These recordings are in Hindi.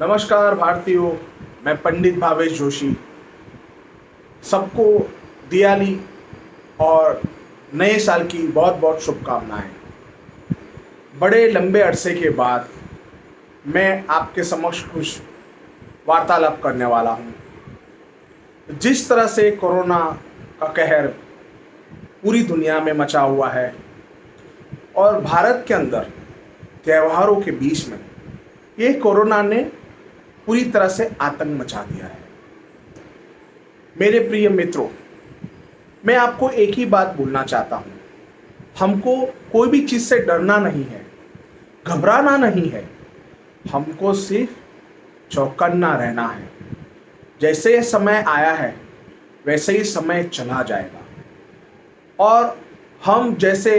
नमस्कार भारतीयों। मैं पंडित भावेश जोशी सबको दिवाली और नए साल की बहुत बहुत शुभकामनाएं। बड़े लंबे अरसे के बाद मैं आपके समक्ष कुछ वार्तालाप करने वाला हूं। जिस तरह से कोरोना का कहर पूरी दुनिया में मचा हुआ है और भारत के अंदर त्योहारों के बीच में ये कोरोना ने पूरी तरह से आतंक मचा दिया है। मेरे प्रिय मित्रों, मैं आपको एक ही बात बोलना चाहता हूं। हमको कोई भी चीज़ से डरना नहीं है, घबराना नहीं है। हमको सिर्फ चौकन्ना रहना है। जैसे ये समय आया है वैसे ही समय चला जाएगा और हम जैसे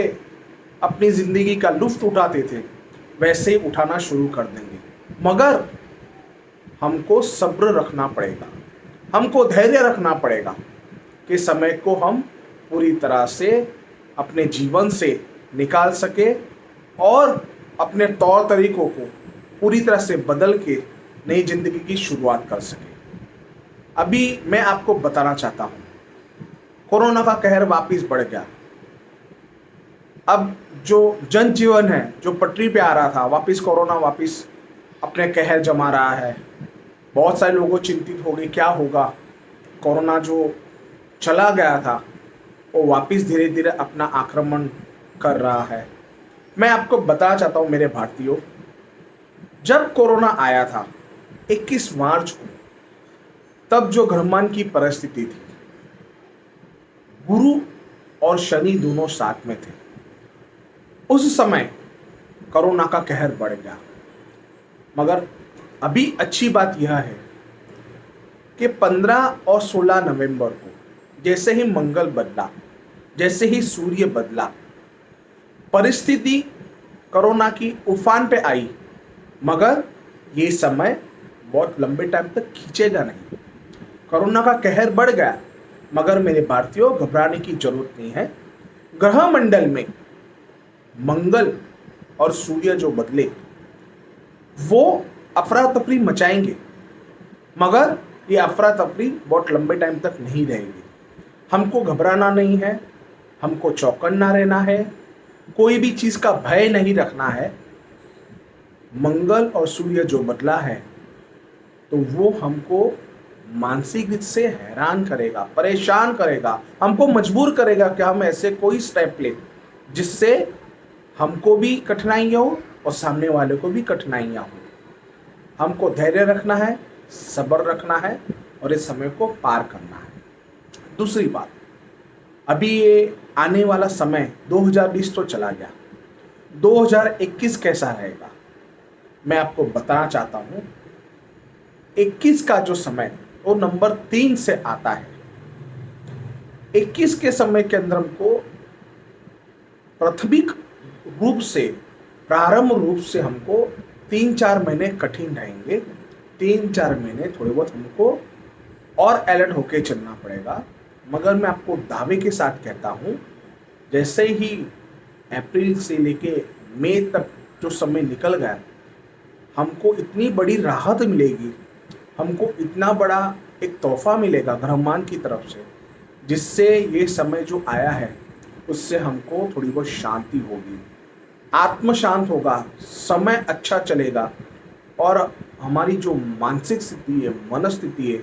अपनी ज़िंदगी का लुत्फ़ उठाते थे वैसे ही उठाना शुरू कर देंगे। मगर हमको सब्र रखना पड़ेगा, हमको धैर्य रखना पड़ेगा कि समय को हम पूरी तरह से अपने जीवन से निकाल सके और अपने तौर तरीकों को पूरी तरह से बदल के नई जिंदगी की शुरुआत कर सके। अभी मैं आपको बताना चाहता हूँ, कोरोना का कहर वापस बढ़ गया। अब जो जनजीवन है, जो पटरी पे आ रहा था, वापस कोरोना वापस अपने कहर जमा रहा है। बहुत सारे लोगों चिंतित हो गए, क्या होगा। कोरोना जो चला गया था वो वापस धीरे धीरे अपना आक्रमण कर रहा है। मैं आपको बताना चाहता हूँ मेरे भारतीयों, जब कोरोना आया था 21 मार्च को, तब जो ब्रह्मांड की परिस्थिति थी, गुरु और शनि दोनों साथ में थे। उस समय कोरोना का कहर बढ़ गया। मगर अभी अच्छी बात यह है कि 15 और 16 नवंबर को जैसे ही मंगल बदला, जैसे ही सूर्य बदला, परिस्थिति कोरोना की उफान पे आई। मगर ये समय बहुत लंबे टाइम तक खींचेगा नहीं। कोरोना का कहर बढ़ गया, मगर मेरे भारतीयों घबराने की जरूरत नहीं है। ग्रह मंडल में मंगल और सूर्य जो बदले वो अफरा तफरी मचाएंगे, मगर ये अफरा तफरी बहुत लंबे टाइम तक नहीं रहेगी। हमको घबराना नहीं है, हमको चौकन्ना रहना है, कोई भी चीज़ का भय नहीं रखना है। मंगल और सूर्य जो बदला है तो वो हमको मानसिक रूप से हैरान करेगा, परेशान करेगा, हमको मजबूर करेगा कि हम ऐसे कोई स्टेप लें जिससे हमको भी कठिनाइयाँ हो और सामने वाले को भी कठिनाइयाँ हो। हमको धैर्य रखना है, सब्र रखना है और इस समय को पार करना है। दूसरी बात, अभी ये आने वाला समय 2020 तो चला गया, 2021 कैसा रहेगा मैं आपको बताना चाहता हूँ। 21 का जो समय वो नंबर 3 से आता है। 21 के समय के अंदर हमको प्राथमिक रूप से, प्रारंभ रूप से हमको 3-4 महीने कठिन रहेंगे। 3-4 महीने थोड़े बहुत हमको और अलर्ट होके चलना पड़ेगा। मगर मैं आपको दावे के साथ कहता हूँ, जैसे ही अप्रैल से लेके मई तक जो समय निकल गया, हमको इतनी बड़ी राहत मिलेगी, हमको इतना बड़ा एक तोहफा मिलेगा ब्रह्मांड की तरफ से, जिससे ये समय जो आया है उससे हमको थोड़ी बहुत शांति होगी, आत्म शांत होगा, समय अच्छा चलेगा और हमारी जो मानसिक स्थिति है, मनस्थिति है,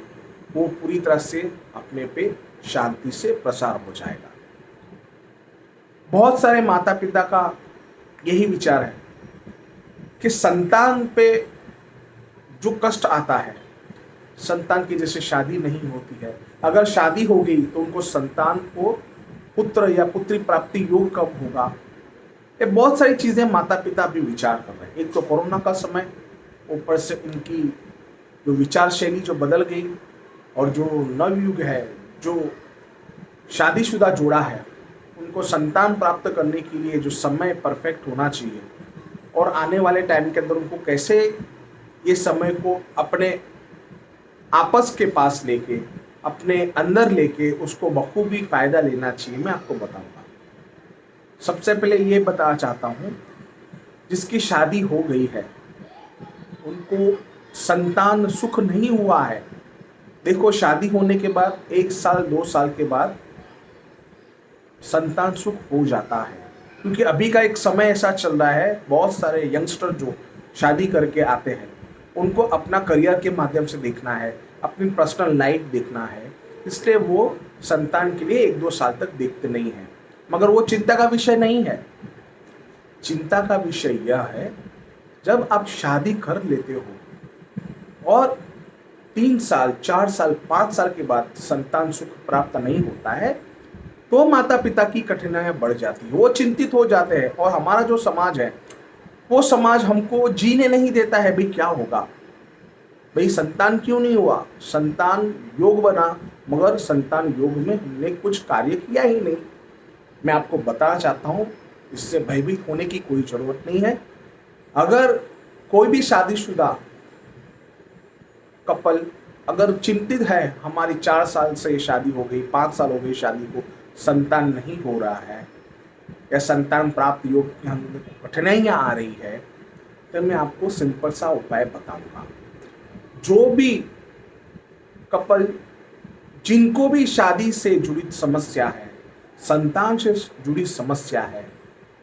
वो पूरी तरह से अपने पे शांति से प्रसार हो जाएगा। बहुत सारे माता पिता का यही विचार है कि संतान पे जो कष्ट आता है, संतान की जैसे शादी नहीं होती है, अगर शादी हो गई तो उनको संतान को पुत्र या पुत्री प्राप्ति योग कब होगा। ये बहुत सारी चीज़ें माता पिता भी विचार कर रहे हैं। एक तो कोरोना का समय, ऊपर से उनकी जो विचार शैली जो बदल गई और जो नवयुग है, जो शादीशुदा जोड़ा है, उनको संतान प्राप्त करने के लिए जो समय परफेक्ट होना चाहिए और आने वाले टाइम के अंदर उनको कैसे ये समय को अपने आपस के पास लेके, अपने अंदर लेके उसको बखूबी फ़ायदा लेना चाहिए, मैं आपको बताऊंगा। सबसे पहले ये बताना चाहता हूँ, जिसकी शादी हो गई है उनको संतान सुख नहीं हुआ है, देखो शादी होने के बाद 1 साल 2 साल के बाद संतान सुख हो जाता है। क्योंकि अभी का एक समय ऐसा चल रहा है, बहुत सारे यंगस्टर जो शादी करके आते हैं उनको अपना करियर के माध्यम से देखना है, अपनी पर्सनल लाइफ देखना है, इसलिए वो संतान के लिए 1-2 साल तक देखते नहीं हैं। मगर वो चिंता का विषय नहीं है। चिंता का विषय यह है, जब आप शादी कर लेते हो और 3 साल 4 साल 5 साल के बाद संतान सुख प्राप्त नहीं होता है, तो माता पिता की कठिनाइयां बढ़ जाती है, वो चिंतित हो जाते हैं। और हमारा जो समाज है वो समाज हमको जीने नहीं देता है। भाई क्या होगा, भाई संतान क्यों नहीं हुआ, संतान योग बना मगर संतान योग में हमने कुछ कार्य किया ही नहीं। मैं आपको बताना चाहता हूँ, इससे भयभीत होने की कोई जरूरत नहीं है। अगर कोई भी शादीशुदा कपल अगर चिंतित है, हमारी 4 साल से शादी हो गई, 5 साल हो गई शादी को, संतान नहीं हो रहा है या संतान प्राप्त योग की हम कठिनाइयाँ आ रही है, तो मैं आपको सिंपल सा उपाय बताऊंगा। जो भी कपल जिनको भी शादी से जुड़ी समस्या है, संतान से जुड़ी समस्या है,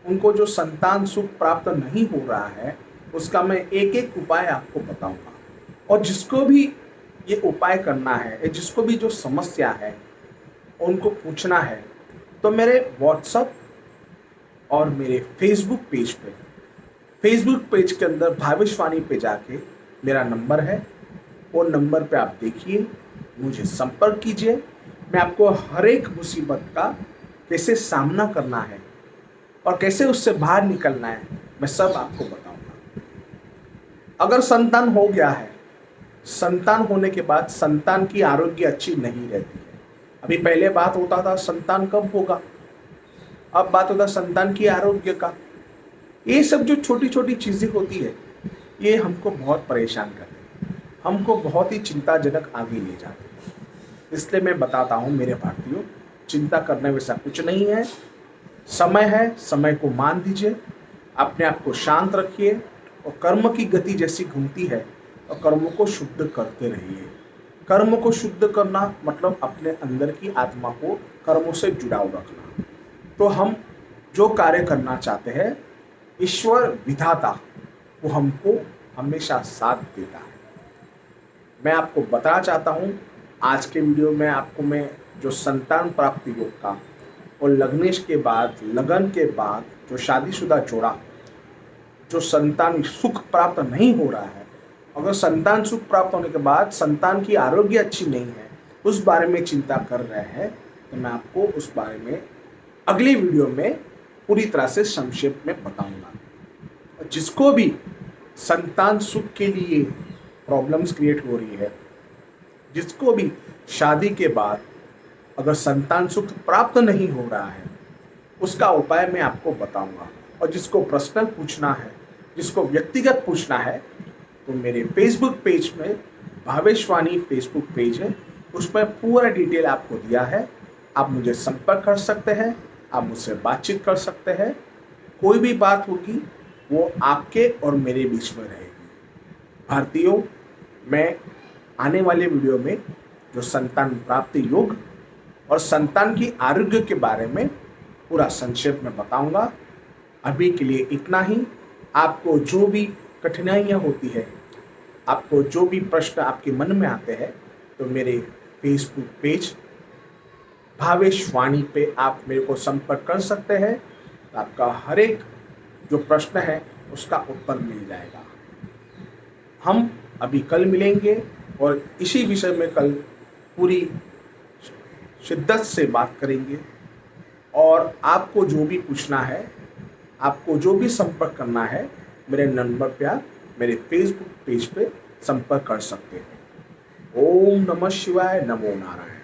उनको जो संतान सुख प्राप्त नहीं हो रहा है, उसका मैं एक एक उपाय आपको बताऊंगा। और जिसको भी ये उपाय करना है या जिसको भी जो समस्या है उनको पूछना है, तो मेरे व्हाट्सएप और मेरे फेसबुक पेज के अंदर भावेशवाणी पे जाके मेरा नंबर है, वो नंबर पे आप देखिए, मुझे संपर्क कीजिए। मैं आपको हर एक मुसीबत का कैसे सामना करना है और कैसे उससे बाहर निकलना है, मैं सब आपको बताऊंगा। अगर संतान हो गया है, संतान होने के बाद संतान की आरोग्य अच्छी नहीं रहती है। अभी पहले बात होता था संतान कब होगा, अब बात होता संतान की आरोग्य का। ये सब जो छोटी छोटी चीजें होती है, ये हमको बहुत परेशान करती है, हमको बहुत ही चिंताजनक आगे ले जाती है। इसलिए मैं बताता हूँ मेरे भारतीयों, चिंता करने वैसा कुछ नहीं है। समय है, समय को मान दीजिए, अपने आप को शांत रखिए और कर्म की गति जैसी घूमती है और कर्मों को शुद्ध करते रहिए। कर्म को शुद्ध करना मतलब अपने अंदर की आत्मा को कर्मों से जुड़ाव रखना। तो हम जो कार्य करना चाहते हैं, ईश्वर विधाता वो हमको हमेशा साथ देता है। मैं आपको बताना चाहता हूँ, आज के वीडियो में आपको मैं जो संतान प्राप्ति योग का और लगन के बाद जो शादीशुदा जोड़ा जो संतान सुख प्राप्त नहीं हो रहा है, अगर संतान सुख प्राप्त होने के बाद संतान की आरोग्य अच्छी नहीं है, उस बारे में चिंता कर रहे हैं, तो मैं आपको उस बारे में अगली वीडियो में पूरी तरह से संक्षेप में बताऊंगा। जिसको भी संतान सुख के लिए प्रॉब्लम्स क्रिएट हो रही है, जिसको भी शादी के बाद अगर संतान सुख प्राप्त नहीं हो रहा है, उसका उपाय मैं आपको बताऊंगा। और जिसको पर्सनल पूछना है, जिसको व्यक्तिगत पूछना है, तो मेरे फेसबुक पेज में भावेशवाणी फेसबुक पेज है, उसमें पूरा डिटेल आपको दिया है। आप मुझे संपर्क कर सकते हैं, आप मुझसे बातचीत कर सकते हैं। कोई भी बात होगी वो आपके और मेरे बीच में रहेगी। भारतीयों, मैं आने वाले वीडियो में जो संतान प्राप्ति योग और संतान की आरोग्य के बारे में पूरा संक्षेप में बताऊंगा। अभी के लिए इतना ही। आपको जो भी कठिनाइयाँ होती है, आपको जो भी प्रश्न आपके मन में आते हैं, तो मेरे फेसबुक पेज भावेशवाणी पे आप मेरे को संपर्क कर सकते हैं। तो आपका हर एक जो प्रश्न है उसका उत्तर मिल जाएगा। हम अभी कल मिलेंगे और इसी विषय में कल पूरी शिद्दत से बात करेंगे। और आपको जो भी पूछना है, आपको जो भी संपर्क करना है, मेरे नंबर पे आप मेरे फेसबुक पेज पे संपर्क कर सकते हैं। ओम नमः शिवाय, नमो नारायण।